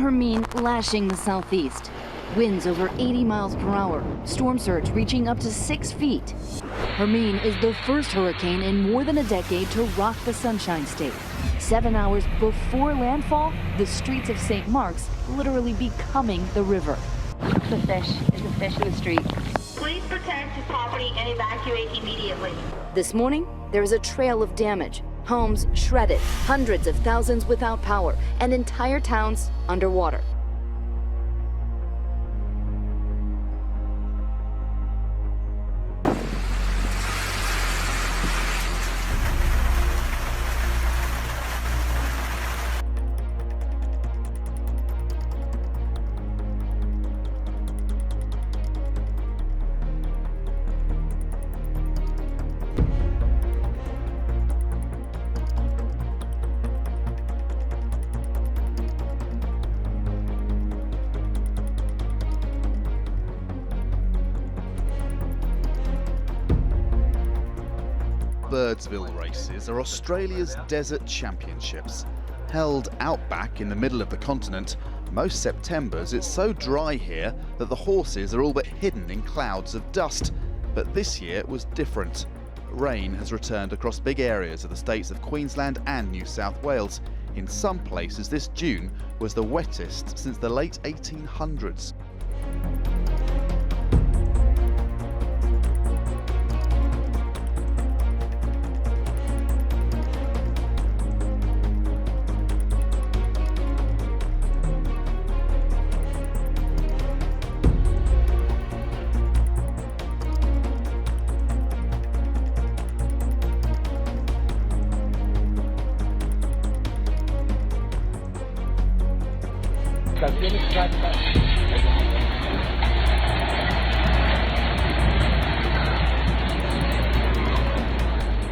Hermine lashing the southeast. Winds over 80 miles per hour, storm surge reaching up to 6 feet. Hermine is the first hurricane in more than a decade to rock the Sunshine State. 7 hours before landfall, the streets of St. Mark's literally becoming the river. The fish. There's a fish in the street. Please protect your property and evacuate immediately. This morning, there is a trail of damage. Homes shredded, hundreds of thousands without power, and entire towns underwater. Birdsville races are Australia's desert championships. Held outback in the middle of the continent, most Septembers it's so dry here that the horses are all but hidden in clouds of dust. But this year was different. Rain has returned across big areas of the states of Queensland and New South Wales. In some places this June was the wettest since the late 1800s.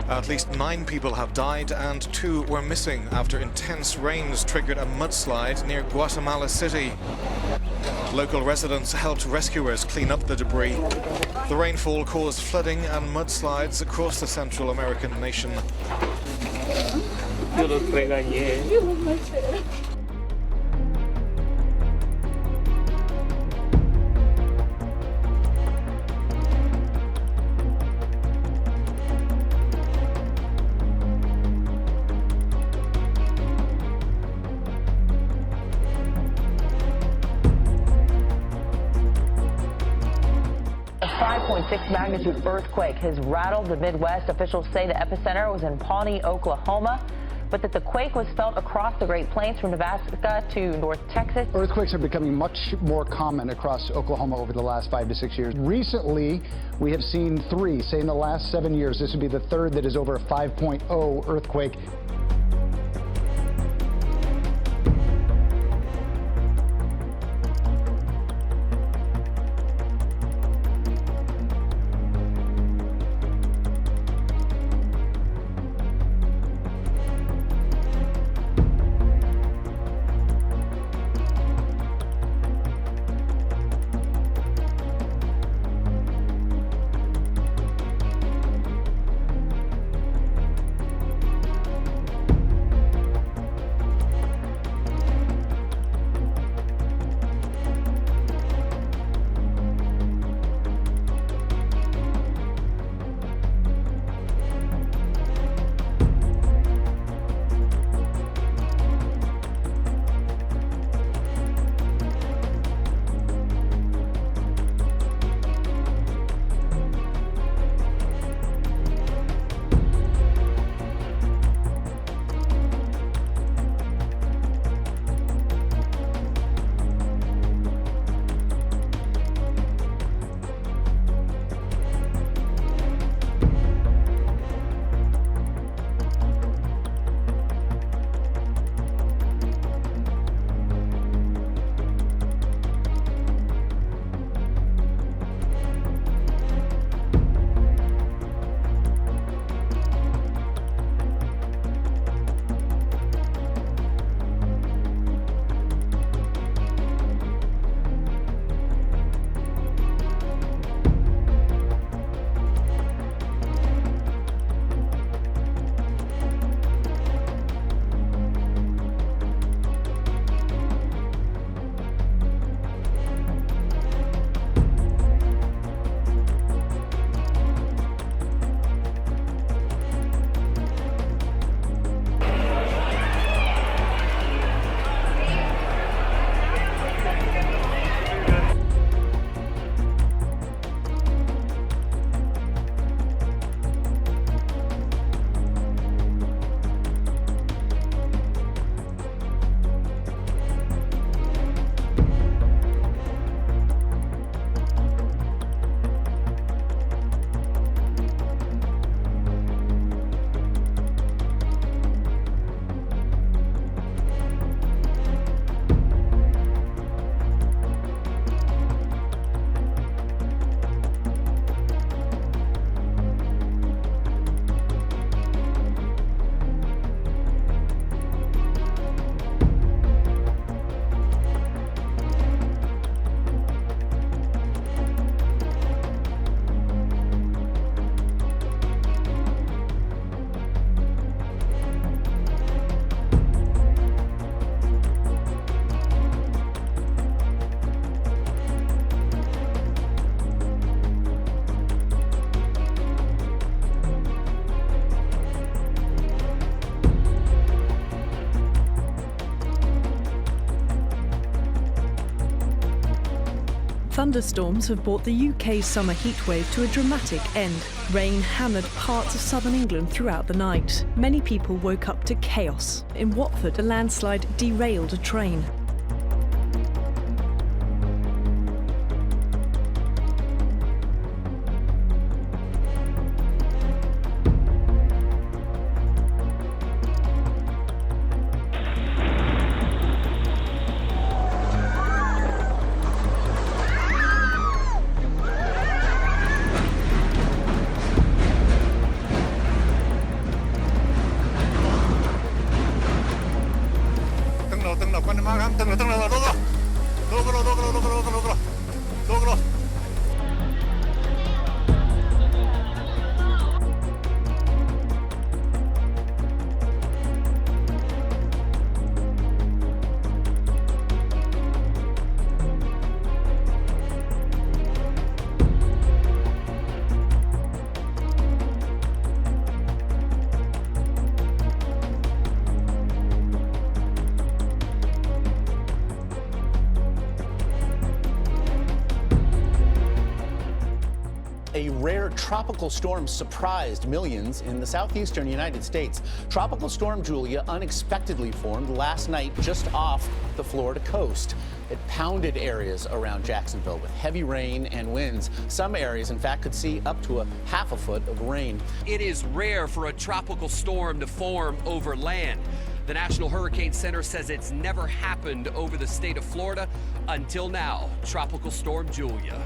At least 9 people have died and 2 were missing after intense rains triggered a mudslide near Guatemala City. Local residents helped rescuers clean up the debris. The rainfall caused flooding and mudslides across the Central American nation. You look great on you. You look like that. A 5.6 magnitude earthquake has rattled the Midwest. Officials say the epicenter was in Pawnee, Oklahoma, but that the quake was felt across the Great Plains from Nebraska to North Texas. Earthquakes are becoming much more common across Oklahoma over the last 5 to 6 years. Recently, we have seen 3. Say in the last 7 years, this would be the third that is over a 5.0 earthquake. Thunderstorms have brought the UK's summer heatwave to a dramatic end. Rain hammered parts of southern England throughout the night. Many people woke up to chaos. In Watford, a landslide derailed a train. A rare tropical storm surprised millions in the southeastern United States. Tropical Storm Julia unexpectedly formed last night just off the Florida coast. It pounded areas around Jacksonville with heavy rain and winds. Some areas, in fact, could see up to a half a foot of rain. It is rare for a tropical storm to form over land. The National Hurricane Center says it's never happened over the state of Florida until now. Tropical Storm Julia.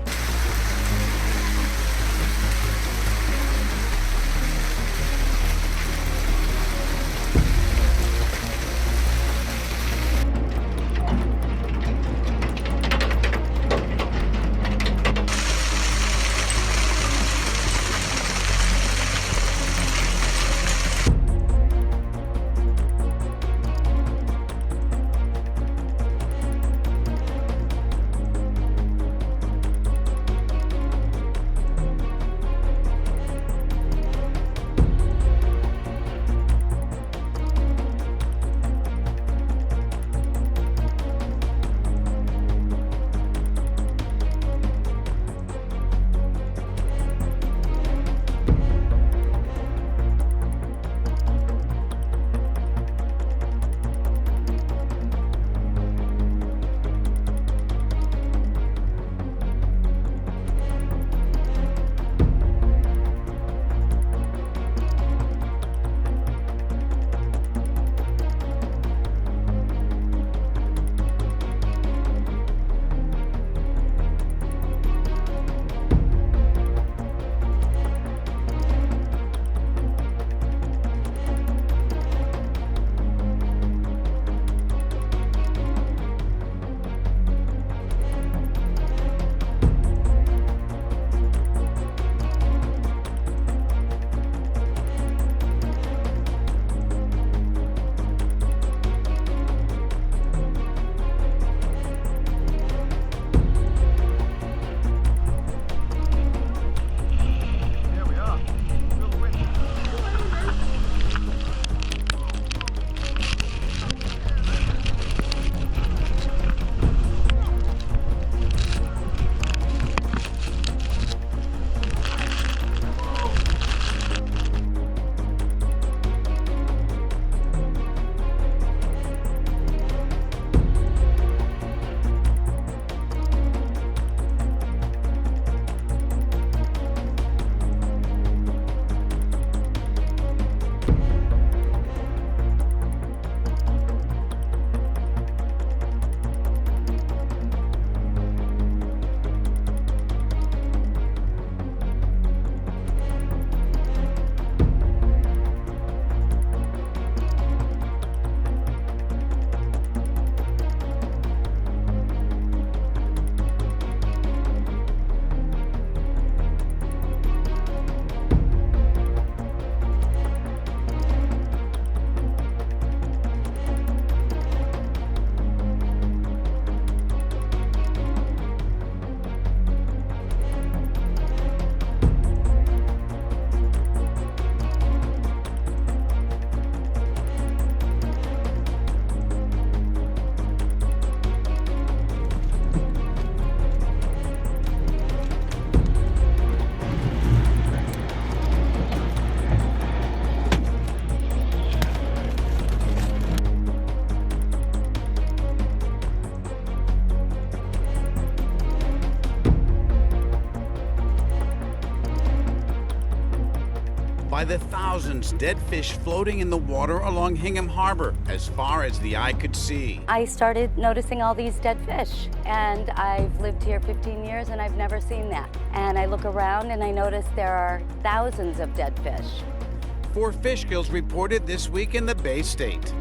by the thousands dead fish floating in the water along Hingham Harbor as far as the eye could see. I started noticing all these dead fish, and I've lived here 15 years and I've never seen that. And I look around and I notice there are thousands of dead fish. 4 fish kills reported this week in the Bay State.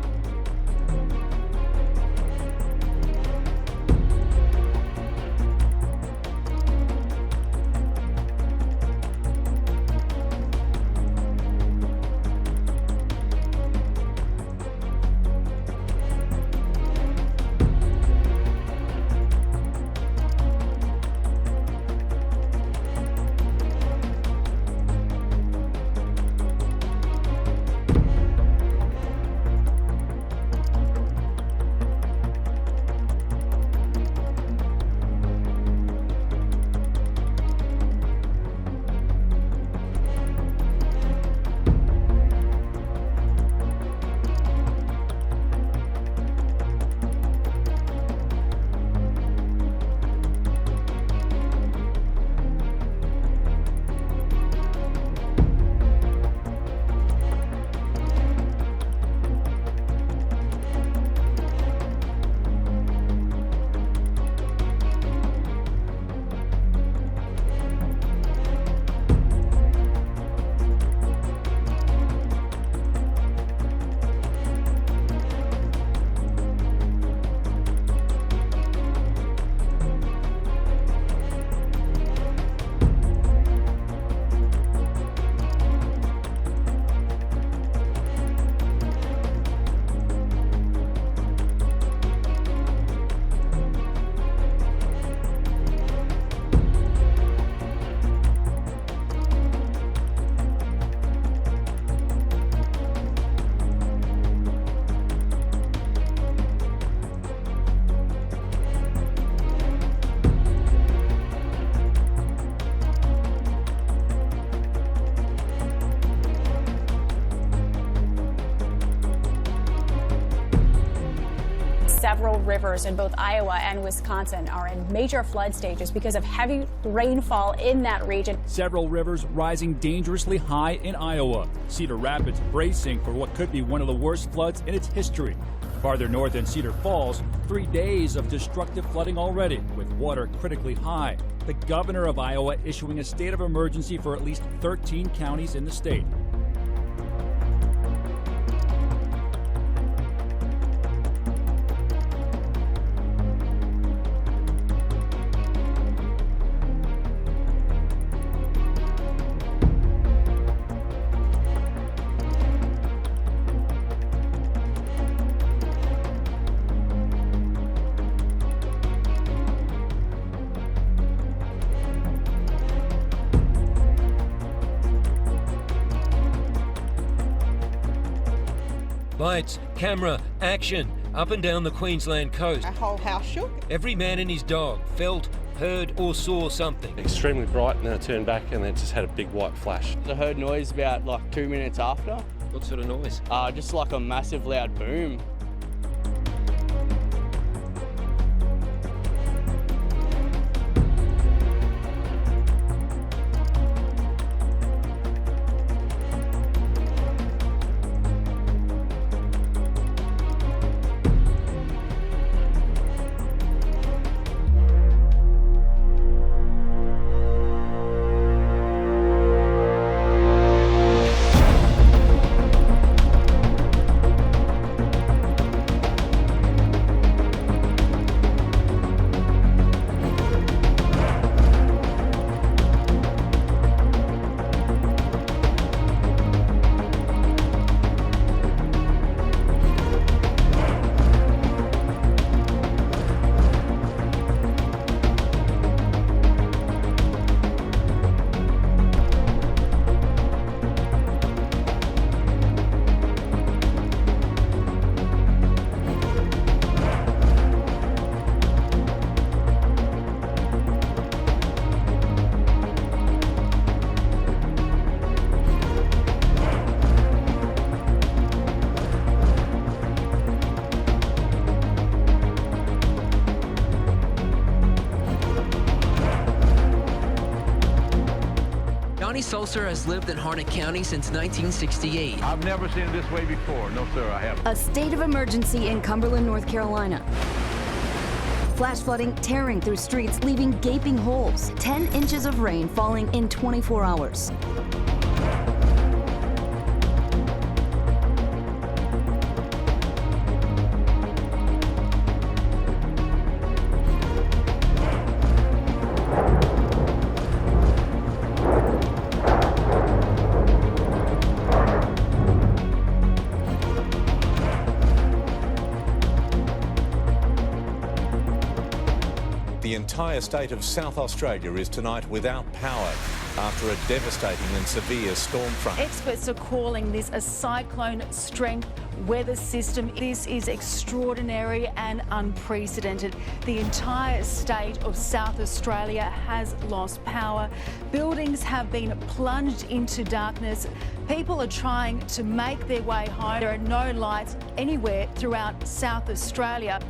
Several rivers in both Iowa and Wisconsin are in major flood stages because of heavy rainfall in that region. Several rivers rising dangerously high in Iowa. Cedar Rapids bracing for what could be one of the worst floods in its history. Farther north in Cedar Falls, 3 days of destructive flooding already, with water critically high. The governor of Iowa issuing a state of emergency for at least 13 counties in the state. Lights, camera, action, up and down the Queensland coast. Our whole house shook. Every man and his dog felt, heard or saw something. Extremely bright, and then it turned back and then it just had a big white flash. I heard noise about like 2 minutes after. What sort of noise? Just like a massive loud boom. Tony Sulzer has lived in Harnett County since 1968. I've never seen it this way before. No, sir, I haven't. A state of emergency in Cumberland, North Carolina. Flash flooding tearing through streets, leaving gaping holes. 10 inches of rain falling in 24 hours. The entire state of South Australia is tonight without power after a devastating and severe storm front. Experts are calling this a cyclone-strength weather system. This is extraordinary and unprecedented. The entire state of South Australia has lost power. Buildings have been plunged into darkness. People are trying to make their way home. There are no lights anywhere throughout South Australia.